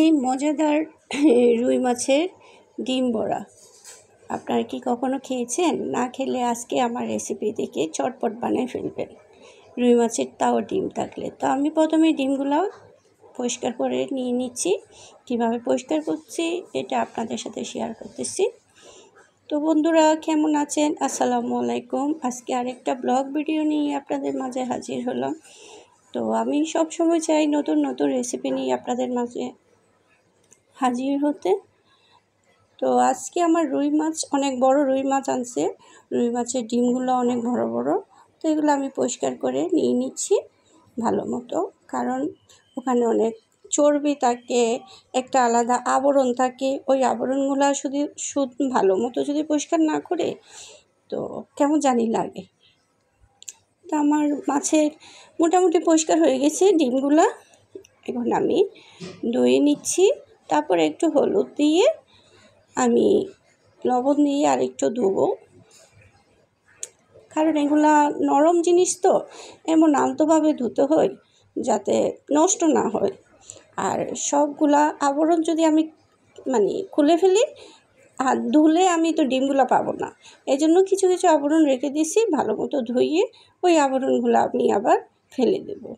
এই মজাদার রুই মাছের ডিম বড়া আপনারা কি কখনো খেয়েছেন? না খেলে আজকে আমার রেসিপি দেখে চটপট বানিয়ে ফেলবেন। রুই মাছের তাও ডিম থাকলে তো আমি প্রথমে ডিমগুলো পরিষ্কার করে নিয়ে নিচ্ছি। কীভাবে পরিষ্কার করছি এটা আপনাদের সাথে শেয়ার করতেছি। তো বন্ধুরা কেমন আছেন? আসসালামু আলাইকুম। আজকে আরেকটা ব্লগ ভিডিও নিয়ে আপনাদের মাঝে হাজির হলাম। তো আমি সবসময় চাই নতুন নতুন রেসিপি নিয়ে আপনাদের মাঝে হাজির হতে। তো আজকে আমার রুই মাছ, অনেক বড় রুই মাছ আনছে। রুই মাছের ডিমগুলো অনেক বড় বড়। তো এগুলো আমি পরিষ্কার করে নিয়ে নিচ্ছি ভালো মতো, কারণ ওখানে অনেক চর্বি থাকে, একটা আলাদা আবরণ থাকে। ওই আবরণগুলো শুধু ভালো মতো যদি পরিষ্কার না করে তো কেমন জানি লাগে। তো আমার মাছের মোটামুটি পরিষ্কার হয়ে গেছে ডিমগুলো। এখন আমি ধুয়ে নিচ্ছি, তারপরে একটু হলুদ দিয়ে আমি লবণ দিয়ে আর একটু ধুবো, কারণ এগুলা নরম জিনিস তো এমন আলতোভাবে ধুতে হয় যাতে নষ্ট না হয়। আর সবগুলা আবরণ যদি আমি খুলে ফেলি আর ধুলে আমি তো ডিমগুলো পাবো না। এই জন্য কিছু কিছু আবরণ রেখে দিয়েছি, ভালো মতো ধুইয়ে ওই আবরণগুলো আমি আবার ফেলে দেবো।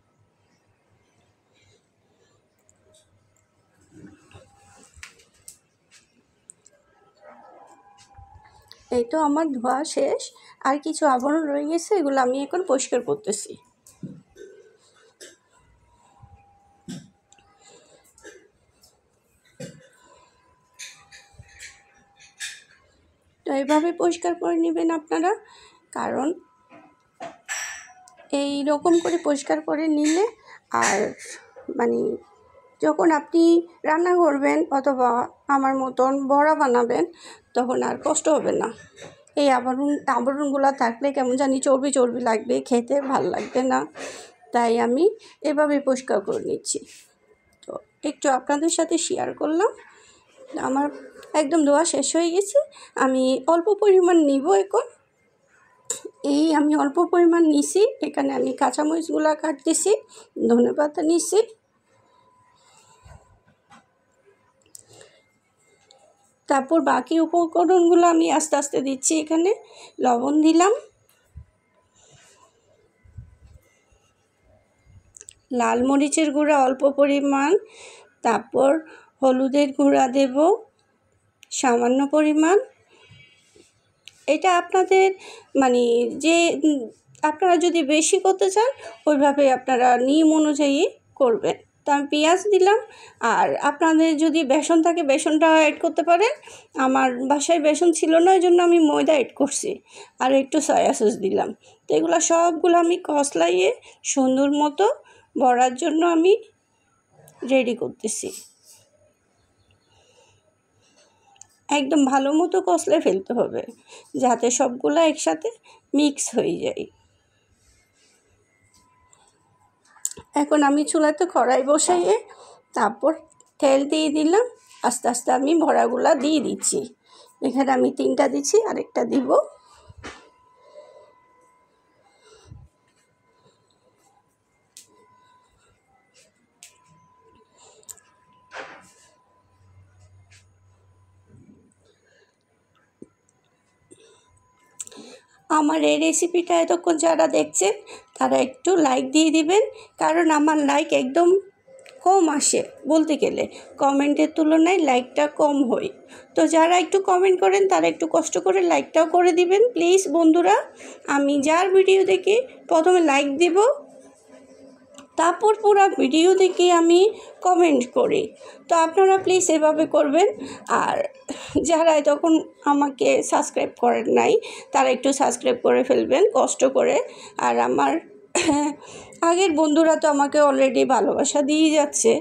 এই তো আমার ধোয়া শেষ, আর কিছু আবরণ রয়ে গেছে, এগুলো আমি এখন পরিষ্কার করতেছি। তো এইভাবে পরিষ্কার করে নেবেন আপনারা, কারণ এই রকম করে পরিষ্কার করে নিলে আর যখন আপনি রান্না করবেন অথবা আমার মতন বড়া বানাবেন তখন আর কষ্ট হবে না। এই আবরণগুলো থাকলে কেমন জানি চর্বি চর্বি লাগবে, খেতে ভালো লাগবে না। তাই আমি এভাবে পরিষ্কার করে নিচ্ছি। তো একটু আপনাদের সাথে শেয়ার করলাম। আমার একদম ধোয়া শেষ হয়ে গেছে। আমি অল্প পরিমাণ নিব এখন। আমি অল্প পরিমাণ নিছি, এখানে আমি কাঁচামরিচগুলো কাটতেছি, ধনেপাতা নিছি, তারপর বাকি উপকরণগুলো আমি আস্তে আস্তে দিচ্ছি। এখানে লবণ দিলাম, লাল মরিচের গুঁড়া অল্প পরিমাণ, তারপর হলুদের গুঁড়া দেব সামান্য পরিমাণ। এটা আপনাদের যে আপনারা যদি বেশি করতে চান ওইভাবে আপনারা নিয়ম অনুযায়ী করবেন। তো আমি পেঁয়াজ দিলাম, আর আপনাদের যদি বেসন থাকে বেসনটা অ্যাড করতে পারেন। আমার বাসায় বেসন ছিল না, এই জন্য আমি ময়দা অ্যাড করছি, আর একটু সয়া সস দিলাম। তো এগুলো সবগুলো আমি কষলাইয়ে সুন্দর মতো বড়ার জন্য আমি রেডি করতেছি। একদম ভালো মতো কষলে ফেলতে হবে যাতে সবগুলো একসাথে মিক্স হয়ে যায়। এখন আমি চুলাতে কড়াই বসাইয়ে তারপর তেল দিয়ে দিলাম। আস্তে আস্তে আমি বড়াগুলা দিয়ে দিচ্ছি। এখানে আমি 3টা দিচ্ছি, আরেকটা দিব। আমার এই রেসিপিটা এতক্ষণ যারা দেখছেন তারা একটু লাইক দিয়ে দিবেন, কারণ আমার লাইক একদম কম আসে, বলতে গেলে কমেন্টের তুলনায় লাইকটা কম হয়। তো যারা একটু কমেন্ট করেন তারা একটু কষ্ট করে লাইকটাও করে দিবেন প্লিজ বন্ধুরা। আমি যার ভিডিও দেখি প্রথমে লাইক দিব, তারপর পুরো ভিডিও দেখে আমি কমেন্ট করি। তো আপনারা প্লিজ এভাবে করবেন। আর যারা তখন আমাকে সাবস্ক্রাইব করেন নাই তারা একটু সাবস্ক্রাইব করে ফেলবেন কষ্ট করে। আর আমার আগের বন্ধুরা তো আমাকে অলরেডি ভালোবাসা দিয়ে যাচ্ছে।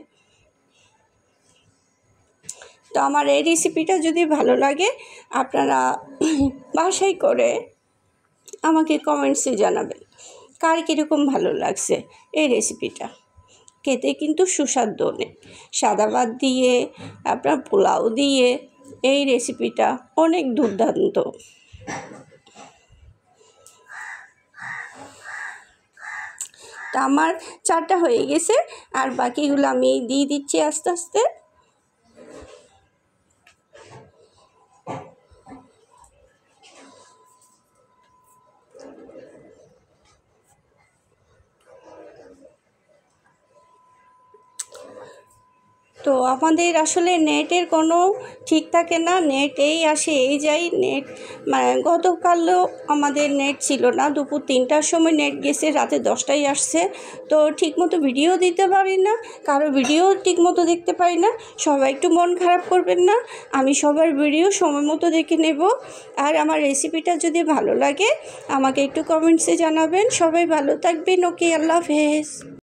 তো আমার এই রেসিপিটা যদি ভালো লাগে আপনারা বাসায় করে আমাকে কমেন্টসে জানাবেন কার কীরকম ভালো লাগছে এই রেসিপিটা। খেতে কিন্তু সুস্বাদু অনেক, সাদা ভাত দিয়ে আপনার পোলাও দিয়ে এই রেসিপিটা অনেক দুর্দান্ত। তা আমার 4টা হয়ে গেছে, আর বাকিগুলো আমি দিয়ে দিচ্ছি আস্তে আস্তে। তো আমাদের আসলে নেটের কোনো ঠিক থাকে না, নেট এই আসে এই যাই। নেট গতকালও আমাদের নেট ছিল না, দুপুর 3টার সময় নেট গেছে, রাতে 10টায় আসছে। তো ঠিকমতো ভিডিও দিতে পারি না, কারো ভিডিও ঠিকমতো দেখতে পারি না। সবাই একটু মন খারাপ করবেন না, আমি সবার ভিডিও সময় মতো দেখে নেব। আর আমার রেসিপিটা যদি ভালো লাগে আমাকে একটু কমেন্টসে জানাবেন। সবাই ভালো থাকবেন। ওকে, আল্লাহ হাফেজ।